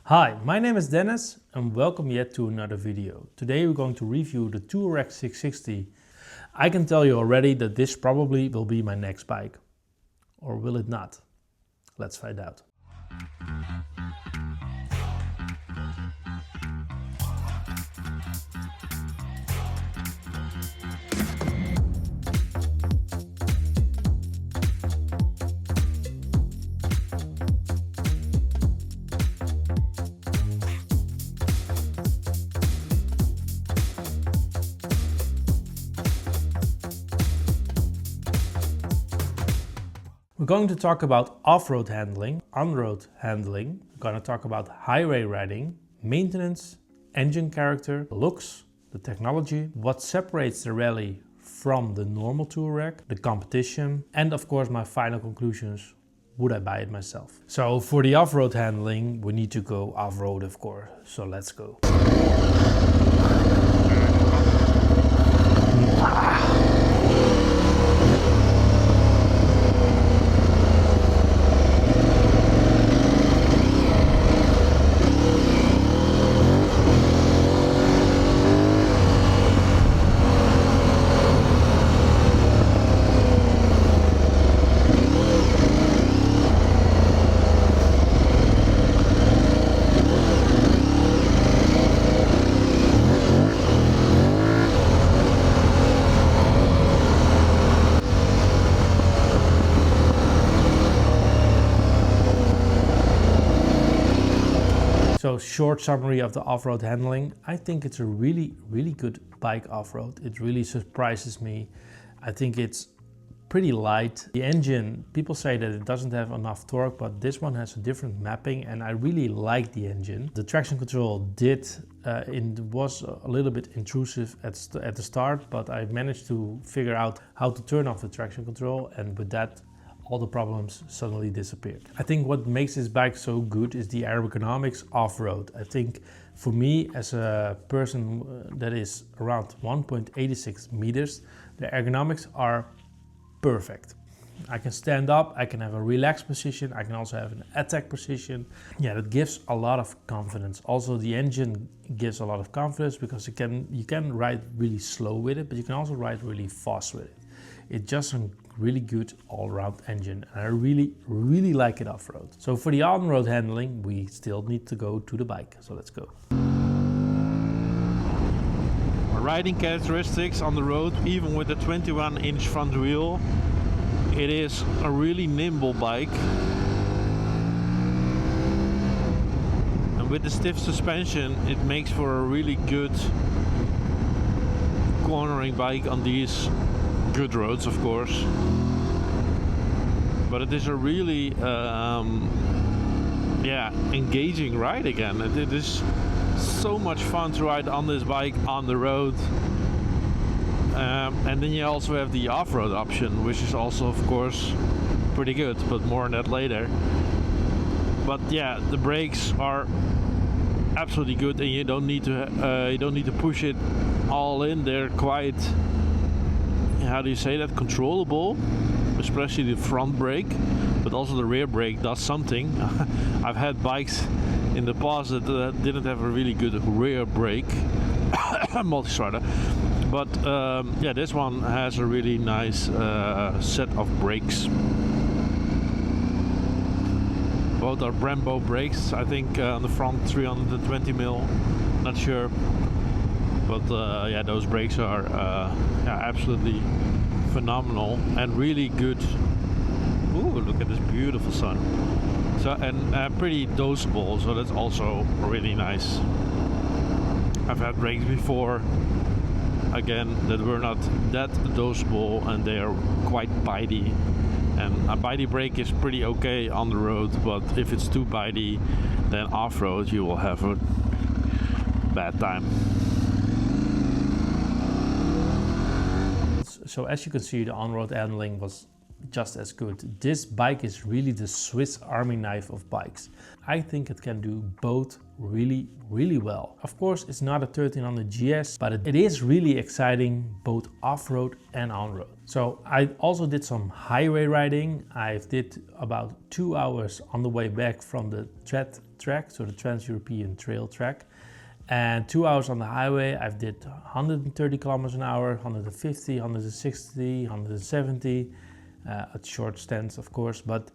Hi, my name is Dennis and welcome yet to another video. Today we're going to review the Tuareg 660. I can tell you already that this probably will be my next bike. Or will it not? Let's find out. We're going to talk about off-road handling, on-road handling. We're going to talk about highway riding, maintenance, engine character, looks, the technology, what separates the rally from the normal Tuareg, the competition, and of course my final conclusions. Would I buy it myself? So for the off-road handling, we need to go off-road, of course. So let's go. So short summary of the off-road handling. I think it's a really good bike off-road. It really surprises me. I think it's pretty light. The engine, people say that it doesn't have enough torque, but this one has a different mapping and I really like the engine. The traction control was a little bit intrusive at the start, but I managed to figure out how to turn off the traction control, and with that all the problems suddenly disappeared. I think what makes this bike so good is the ergonomics off-road. I think for me, as a person that is around 1.86 meters, the ergonomics are perfect. I can stand up, I can have a relaxed position, I can also have an attack position. Yeah, that gives a lot of confidence. Also the engine gives a lot of confidence because you can ride really slow with it, but you can also ride really fast with it. It's just a really good all-round engine and I really like it off-road. So for the on-road handling, we still need to go to the bike. So let's go. Riding characteristics on the road, even with the 21-inch front wheel, it is a really nimble bike. And with the stiff suspension, it makes for a really good cornering bike on these good roads, of course, but it is a really engaging ride again. It is so much fun to ride on this bike on the road, and then you also have the off-road option, which is also of course pretty good, but more on that later. But yeah, the brakes are absolutely good and you don't need to push it all in. They're quite, how do you say that, controllable, especially the front brake, but also the rear brake does something. I've had bikes in the past that didn't have a really good rear brake, multi-strider, but yeah, this one has a really nice set of brakes. Both are Brembo brakes, I think on the front 320mm, not sure. But yeah, those brakes are absolutely phenomenal and really good. Ooh, look at this beautiful sun. So and pretty dosable, so that's also really nice. I've had brakes before, again, that were not that dosable and they are quite bitey. And a bitey brake is pretty okay on the road, but if it's too bitey, then off-road you will have a bad time. So as you can see, the on-road handling was just as good. This bike is really the Swiss Army knife of bikes. I think it can do both really, really well. Of course, it's not a 1300 GS, but it is really exciting, both off-road and on-road. So I also did some highway riding. I did about 2 hours on the way back from the TRET track, so the Trans-European Trail track. And 2 hours on the highway. I did 130 kilometers an hour, 150, 160, 170 at short stands, of course. But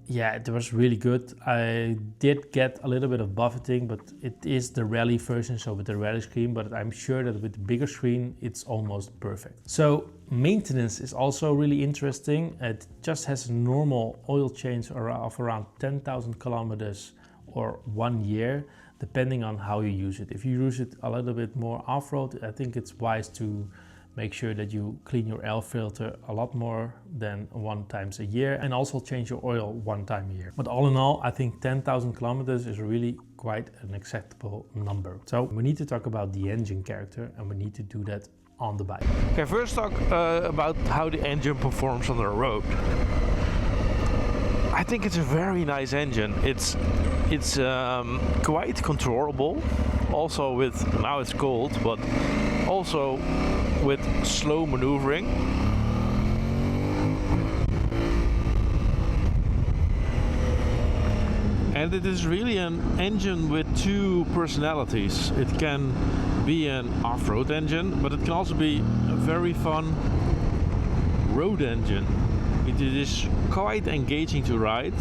yeah, it was really good. I did get a little bit of buffeting, but it is the rally version, so with the rally screen, but I'm sure that with the bigger screen, it's almost perfect. So maintenance is also really interesting. It just has a normal oil change of around 10,000 kilometers or 1 year, depending on how you use it. If you use it a little bit more off-road, I think it's wise to make sure that you clean your air filter a lot more than 1 time a year, and also change your oil 1 time a year. But all in all, I think 10,000 kilometers is really quite an acceptable number. So we need to talk about the engine character, and we need to do that on the bike. Okay, first talk about how the engine performs on the road. I think it's a very nice engine. It's quite controllable, also with, now it's cold, but also with slow maneuvering. And it is really an engine with 2 personalities. It can be an off-road engine, but it can also be a very fun road engine. It is quite engaging to ride,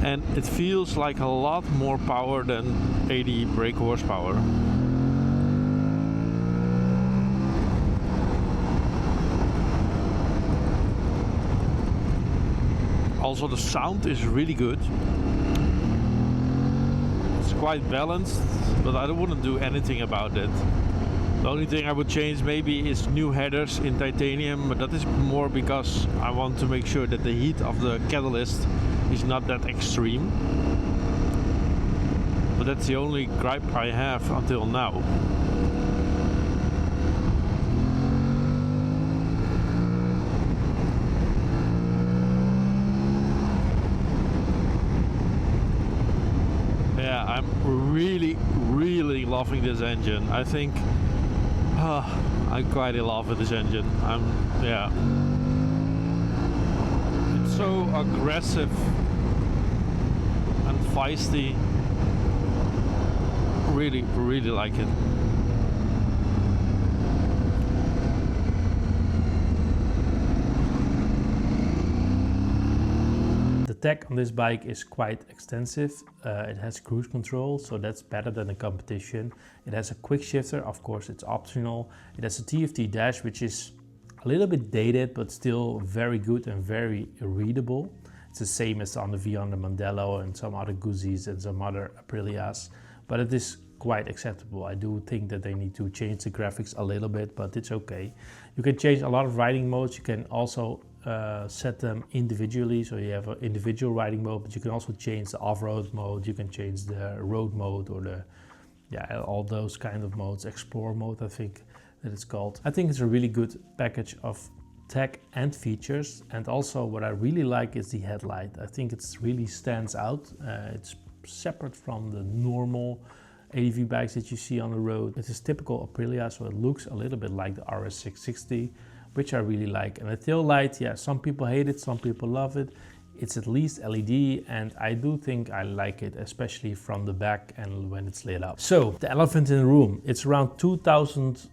and it feels like a lot more power than 80 brake horsepower. Also, the sound is really good. It's quite balanced, but I wouldn't do anything about it. The only thing I would change maybe is new headers in titanium, but that is more because I want to make sure that the heat of the catalyst is not that extreme. But that's the only gripe I have until now. Yeah, I'm really loving this engine. I think I'm quite in love with this engine. Yeah. It's so aggressive and feisty. Really like it. The tech on this bike is quite extensive. It has cruise control, so that's better than the competition. It has a quick shifter, of course it's optional. It has a TFT dash, which is a little bit dated, but still very good and very readable. It's the same as on the V1, the Mandello, and some other Guzzi's and some other Aprilias, but it is quite acceptable. I do think that they need to change the graphics a little bit, but it's okay. You can change a lot of riding modes. You can also set them individually, so you have an individual riding mode, but you can also change the off-road mode, you can change the road mode, or the all those kind of modes, explore mode I think that it's called. I think it's a really good package of tech and features, and also what I really like is the headlight. I think it really stands out. It's separate from the normal ADV bikes that you see on the road. It is typical Aprilia, so it looks a little bit like the RS660, which I really like. And the tail light, yeah, some people hate it, some people love it. It's at least LED, and I do think I like it, especially from the back and when it's lit up. So the elephant in the room, it's around 2,000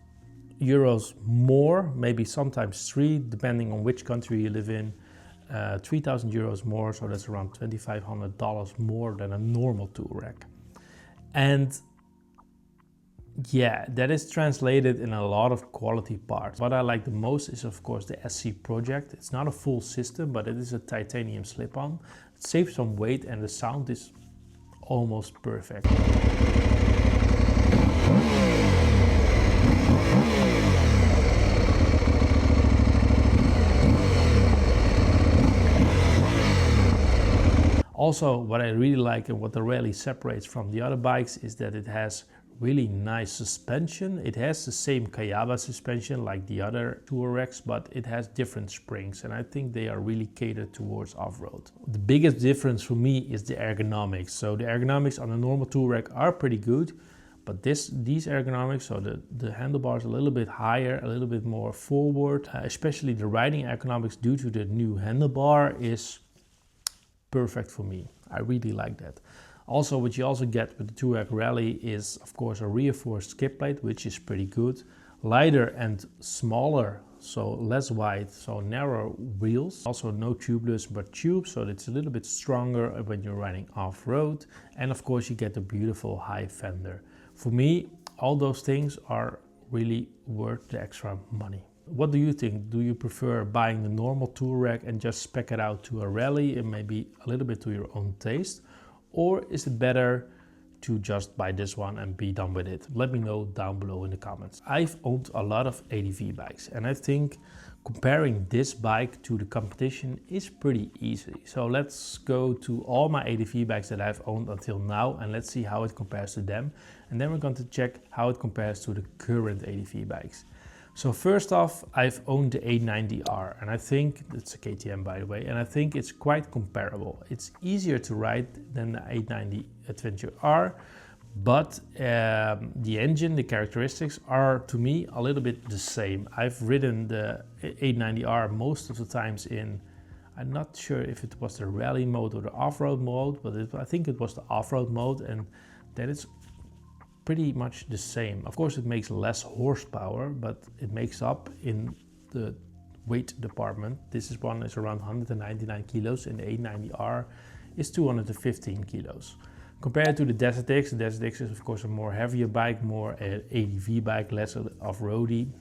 euros more, maybe sometimes 3, depending on which country you live in. 3,000 euros more, so that's around $2,500 more than a normal Tuareg. And yeah, that is translated in a lot of quality parts. What I like the most is of course the SC project. It's not a full system, but it is a titanium slip-on. It saves some weight and the sound is almost perfect. Also, what I really like and what the rally separates from the other bikes is that it has really nice suspension. It has the same Kayaba suspension like the other Tuaregs, but it has different springs, and I think they are really catered towards off-road. The biggest difference for me is the ergonomics. So the ergonomics on a normal Tuareg are pretty good, but these ergonomics, so the handlebars a little bit higher, a little bit more forward, especially the riding ergonomics due to the new handlebar is perfect for me. I really like that. Also, what you also get with the Tuareg Rally is, of course, a reinforced skid plate, which is pretty good. Lighter and smaller, so less wide, so narrow wheels. Also no tubeless, but tubes, so it's a little bit stronger when you're riding off-road. And of course, you get the beautiful high fender. For me, all those things are really worth the extra money. What do you think? Do you prefer buying the normal Tuareg and just spec it out to a rally and maybe a little bit to your own taste? Or is it better to just buy this one and be done with it? Let me know down below in the comments. I've owned a lot of ADV bikes, and I think comparing this bike to the competition is pretty easy. So let's go to all my ADV bikes that I've owned until now, and let's see how it compares to them. And then we're going to check how it compares to the current ADV bikes. So first off, I've owned the 890R, and I think it's a KTM by the way, and I think it's quite comparable. It's easier to ride than the 890 Adventure R, but the engine, the characteristics are to me a little bit the same. I've ridden the 890R most of the times in, I'm not sure if it was the rally mode or the off-road mode, but I think it was the off-road mode, and that is pretty much the same. Of course, it makes less horsepower, but it makes up in the weight department. This one is around 199 kilos and the 890R is 215 kilos. Compared to the Desert X is of course a more heavier bike, more an ADV bike, less off-roady.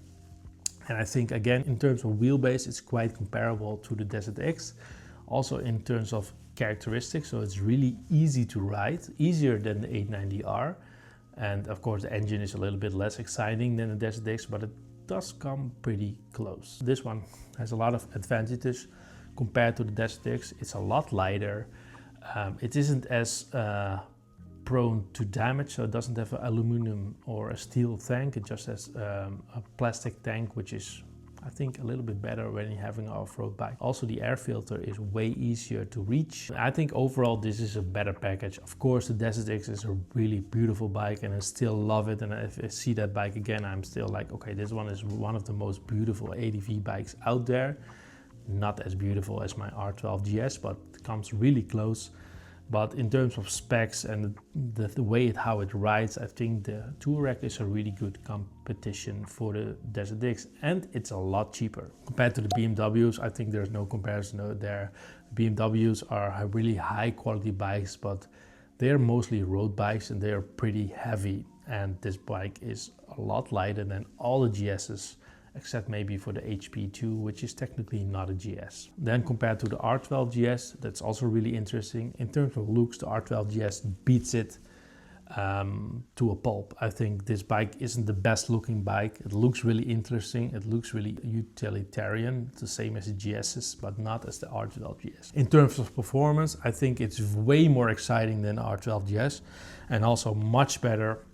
And I think again, in terms of wheelbase, it's quite comparable to the Desert X. Also in terms of characteristics, so it's really easy to ride, easier than the 890R. And of course the engine is a little bit less exciting than the Desert X, but it does come pretty close. This one has a lot of advantages compared to the Desert X. It's a lot lighter. It isn't as prone to damage, so it doesn't have an aluminum or a steel tank. It just has a plastic tank, which is I think a little bit better when you're having an off-road bike. Also the air filter is way easier to reach. I think overall this is a better package. Of course the Desert X is a really beautiful bike and I still love it, and if I see that bike again I'm still like, okay, this one is one of the most beautiful ADV bikes out there. Not as beautiful as my R12 GS, but it comes really close. But in terms of specs and the way how it rides, I think the Tuareg is a really good competition for the Desert X, and it's a lot cheaper. Compared to the BMWs, I think there's no comparison there. BMWs are really high quality bikes, but they're mostly road bikes and they're pretty heavy. And this bike is a lot lighter than all the GS's, except maybe for the HP2, which is technically not a GS. Then compared to the R12 GS, that's also really interesting. In terms of looks, the R12 GS beats it to a pulp. I think this bike isn't the best looking bike. It looks really interesting. It looks really utilitarian, the same as the GS's, but not as the R12 GS. In terms of performance, I think it's way more exciting than the R12 GS and also much better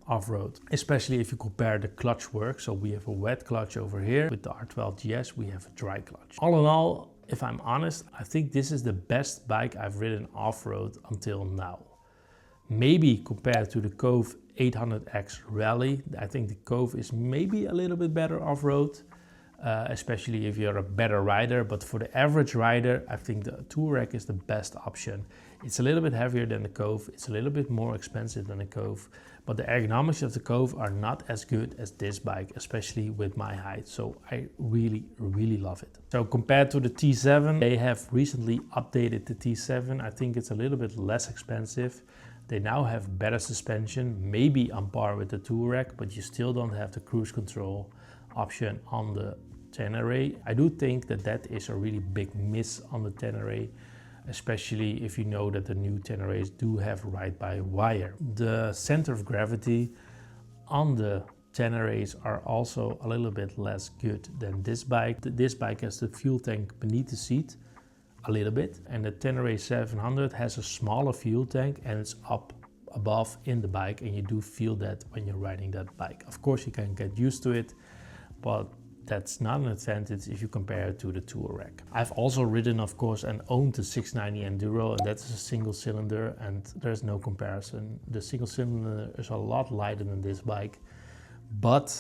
off-road, especially if you compare the clutch work. So we have a wet clutch over here. With the R12 GS we have a dry clutch. All in all, if I'm honest, I think this is the best bike I've ridden off-road until now. Maybe compared to the Cove 800X Rally, I think the Cove is maybe a little bit better off-road, especially if you're a better rider. But for the average rider, I think the Tuareg is the best option. It's a little bit heavier than the Cove, it's a little bit more expensive than the Cove, but the ergonomics of the Cove are not as good as this bike, especially with my height. So I really, really love it. So compared to the T7, they have recently updated the T7. I think it's a little bit less expensive. They now have better suspension, maybe on par with the Tuareg, but you still don't have the cruise control option on the Tenere. I do think that that is a really big miss on the Tenere, especially if you know that the new Teneres do have ride-by-wire. The center of gravity on the Teneres are also a little bit less good than this bike. This bike has the fuel tank beneath the seat a little bit, and the Tenere 700 has a smaller fuel tank and it's up above in the bike, and you do feel that when you're riding that bike. Of course, you can get used to it, but that's not an advantage if you compare it to the Tuareg. I've also ridden, of course, and owned the 690 Enduro, and that's a single cylinder, and there's no comparison. The single cylinder is a lot lighter than this bike, but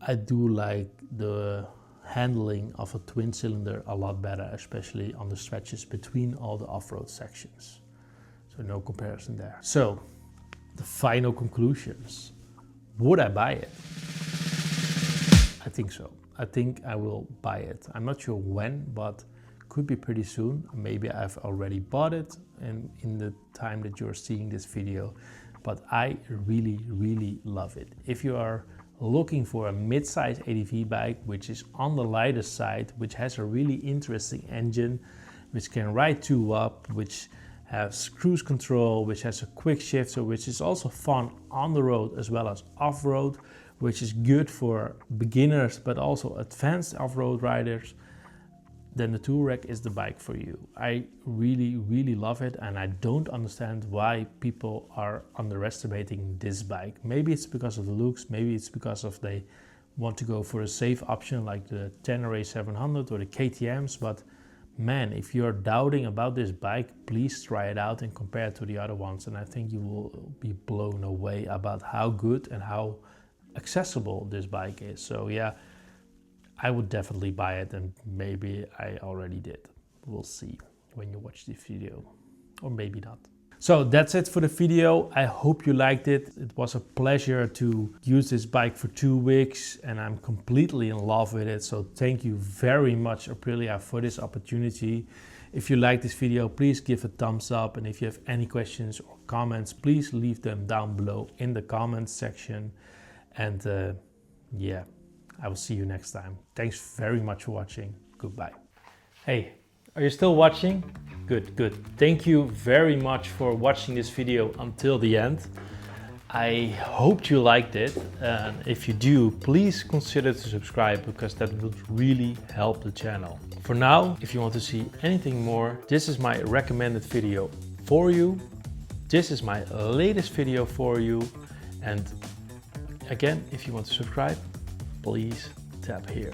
I do like the handling of a twin cylinder a lot better, especially on the stretches between all the off-road sections. So no comparison there. So the final conclusions. Would I buy it? I think so. I think I will buy it. I'm not sure when, but could be pretty soon. Maybe I've already bought it in the time that you're seeing this video, but I really love it. If you are looking for a mid-size ADV bike, which is on the lighter side, which has a really interesting engine, which can ride 2 up, which has cruise control, which has a quick shifter, which is also fun on the road as well as off-road, which is good for beginners but also advanced off-road riders, then the Tuareg is the bike for you. I really love it, and I don't understand why people are underestimating this bike. Maybe it's because of the looks, maybe it's because of they want to go for a safe option like the Tenere 700 or the KTMs, but man, if you're doubting about this bike, please try it out and compare it to the other ones, and I think you will be blown away about how good and how accessible this bike is. So yeah, I would definitely buy it, and maybe I already did. We'll see when you watch this video, or maybe not. So that's it for the video. I hope you liked it. It was a pleasure to use this bike for 2 weeks, and I'm completely in love with it. So thank you very much, Aprilia, for this opportunity. If you like this video, please give a thumbs up, and if you have any questions or comments, please leave them down below in the comments section. And yeah, I will see you next time. Thanks very much for watching. Goodbye. Hey, are you still watching? Good. Thank you very much for watching this video until the end. I hoped you liked it. And if you do, please consider to subscribe, because that would really help the channel. For now, if you want to see anything more, this is my recommended video for you. This is my latest video for you. And again, if you want to subscribe, please tap here.